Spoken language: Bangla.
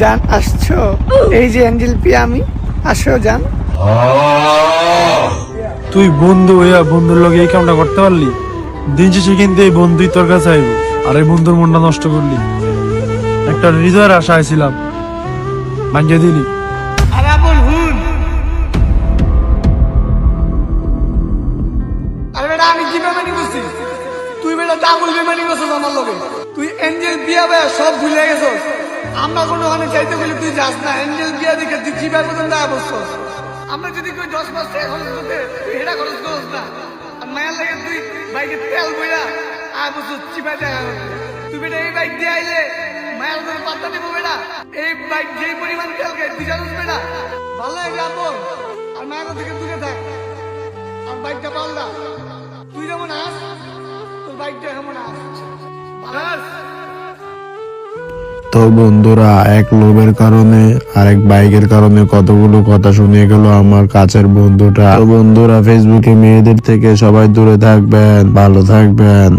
জান আসছো? এই যে অ্যাঞ্জেল পিয়া আমি, আসো জান। তুই বন্ধু হইয়া বন্ধুর লগে এই কামটা করতে পারলি? দিন শেষে কিন্তু এই বন্ধুই তোর কাছে আইব, আর এই বন্ধুর মনটা নষ্ট করলি। একটা হৃদয়ের আশা আইছিলাম, ভাঙিয়ে দিলি। আরে বল হুন, আরে বেটা আমি কি বেমানি করছি? তুই বেটা ডাবল বেমানি করছিস আমার লগে। তুই অ্যাঞ্জেল পিয়া ভাই সব ভুলে গেছস। আমরা কোনো ওখানে চাইতে গেলে তুই যাস না। অ্যাঞ্জেল পিয়া দেখে তুই কি ভাই পর্যন্ত বসছস। আমরা যদি কেউ 10 মাস টাকা খরচ করতে তুই এটা খরচ করস না। আর মায়ের লাগে তুই বাইকে তেল বইয়া বসছস চিপা টাকা করতে। তুই বেটা এই বাইক দিয়ে আইলে মায়ের কোনো পাত্তা দিব বেটা? এই বাইক যেই পরিমাণ তেল খায় তুই জানিস বেটা? ভালো লাগে আপন, আর মায়ের থেকে দূরে থাক। আর বাইকটা পাল্টা, তুই যেমন আস তোর বাইকটা এমন আস। তো বন্ধুরা, এক লোভের কারণে আরেক বাইকের কারণে কতগুলো কথা শুনিয়ে গেল আমার কাছের বন্ধুটা। তো বন্ধুরা, ফেসবুকে মেয়েদের থেকে সবাই দূরে থাকবেন, ভালো থাকবেন।